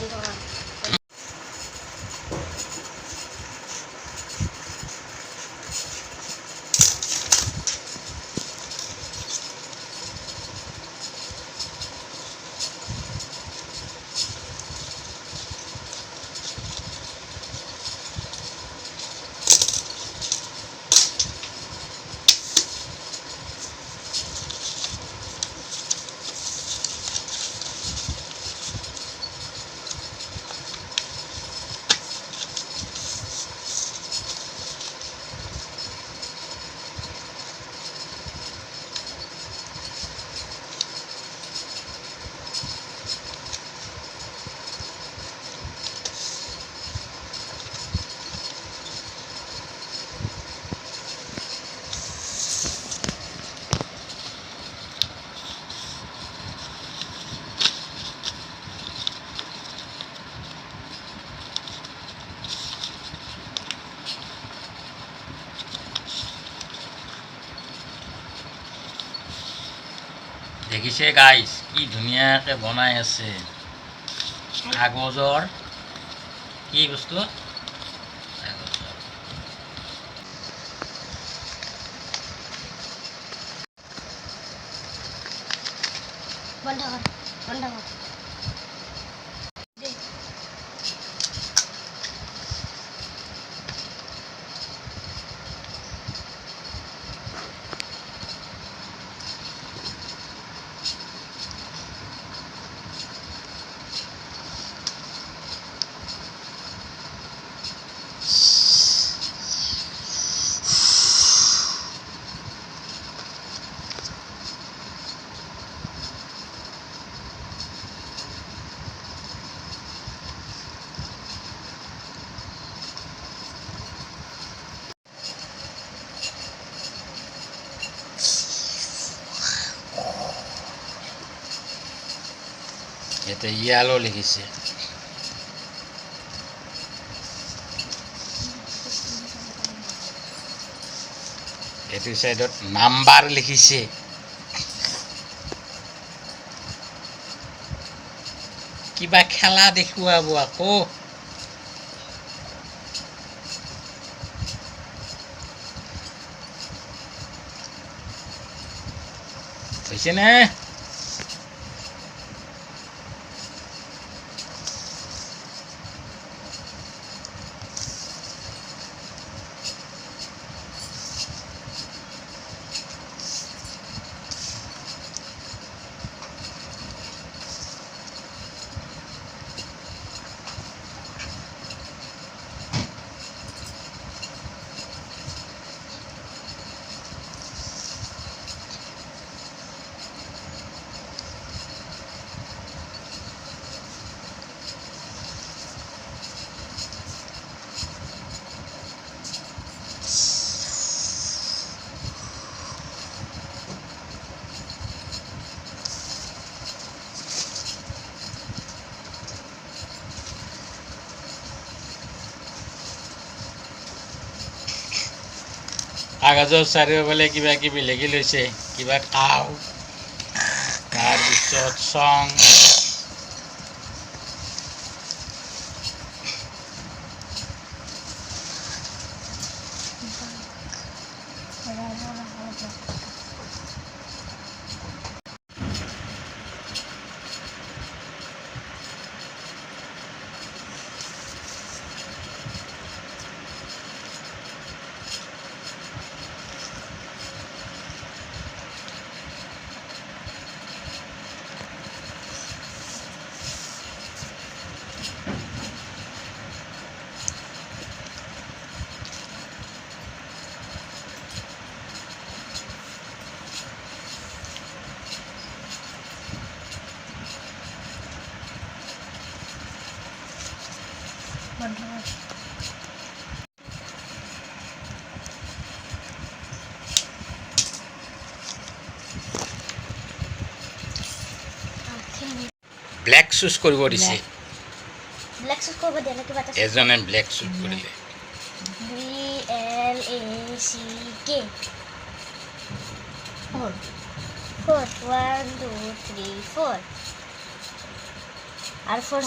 বন্ধ কৰ। দেখিছে গাইজ কি ধুনীয়াকৈ বনাই আছে কাগজৰ কি বস্তু কাগজৰ বন্ধ কৰ, বন্ধ কৰ। ইয়াতে ইয়ালো লিখিছে এইটো সাইডত নাম্বাৰ লিখিছে কিবা খেলা দেখুৱাব আকৌ হৈছে নে কাগজৰ চাৰিওফালে কিবা কিবি লিখি লৈছে কিবা কাও তাৰপিছত চং বন্ধ কৰ। ব্লেক চুজ কৰিব দিছে ব্ল্যাক চুজ কৰব দিয়ে নাকি বাতাস এজনে ব্লেক চুজ কৰিলে BLACK 4 1 2 3 4 আর 4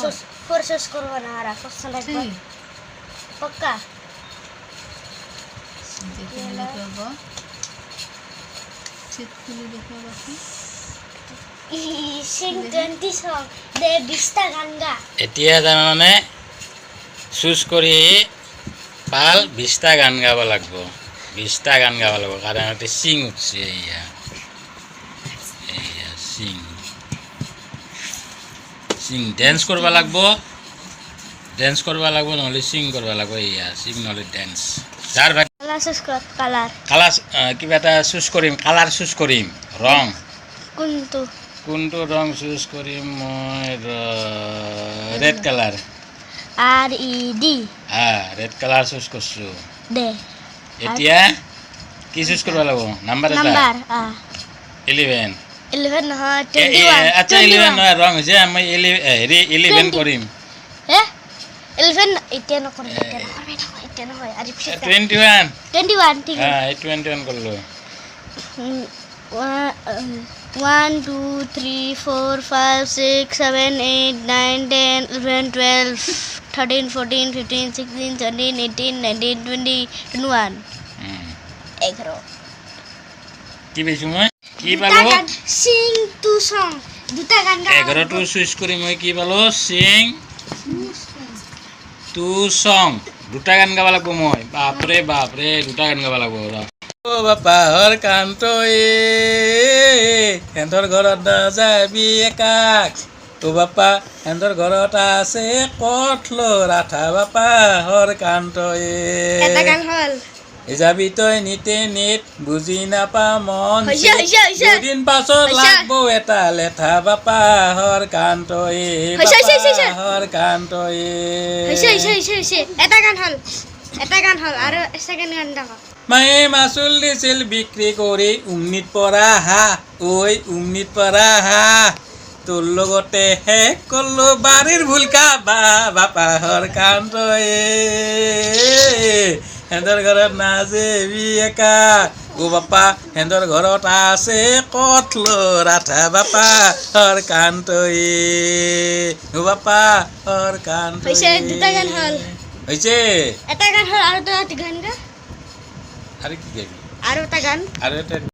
ফোর্সেস করব না আর ফোর্সেস লাগবে পক্কা দেখে করব চিৎকুলি দেখো বাকি সিং 20 সং দে 20টা গান গা এতিয়া তাৰমানে চুজ কৰি পাল 20টা গান গাব লাগিব 20টা গান গাব লাগিব কাৰণ এতিয়া চিং উঠছে এয়া এয়া চিং চিং ডেন্স কৰিব লাগিব নহ'লে চিং কৰিব লাগিব এয়া চিং নহ'লে ডেন্স যাৰ ভাগ কালাৰ শেষ কৰ কালাৰ কালাৰ কিবা এটা চুজ কৰিম কালাৰ চুজ কৰিম ৰং কোনটো কোনটো ৰং চুজ কৰিম মই red colour R E D red colour choose কৰিছোঁ দে এতিয়া কি চুজ কৰিব লাগিব নাম্বাৰ এটা নাম্বাৰ 11 11 নহয় আচ্ছা 11 নহয় ৰং হৈছে আমি হেৰি 11 কৰিম হে 11 এতিয়া নকৰে এতিয়া নহয় আজি 21 21 ঠিক আছে 21 কৰিলোঁ 1 2 3 4 5 6 7 8 9 10 11 12 13 14 15 16 17 18 19 20 21 11 কি পাইছোঁ মই কি পালোঁ সিং টু সং দুটা গান গা 11টো চুজ কৰি মই কি পালোঁ চিং টু সং দুটা গান গাব লাগিব মই বাপৰে বাপৰে দুটা গান গাব লাগিব অ' বাপাহৰ কান্ত সিহঁতৰ ঘৰত নাযাবি একাক অ' বাপা সিহঁতৰ ঘৰত আছে কঠলো ৰাধা বাপাহৰ কান্ত এটা গান হল যাবি তই নিতে নিত বুজি নাপা মন হৈছে। দুদিন পাছত হৈছে। লাগব এটা লেঠা বাপাহৰ কান্ত হৈছে। বাপাহৰ কান্ত হৈছে এটা গান হল আৰু সেকেন্ড গান দেখো মায়ে মাচুল দিছিল বিক্ৰী কৰি উমনিত পৰা হাঁহ ঐ উমনিত পৰা হাঁহ তোৰ লগতে শেষ কৰিলোঁ বাৰীৰ ভুলকা বাপাহৰ কান্ত সিহঁতৰ ঘৰত নাযাবি একা অ' বাপা সিহঁতৰ ঘৰত আছে কঠলো ৰাধা বাপাহৰ কান্ত অ' বাপাহৰ কান্ত হৈছে, দুটা গান হ'ল। হৈছে এটা গান হল আৰু এটা গান গা আৰু কি গাবি আৰু এটা গান আৰু এটা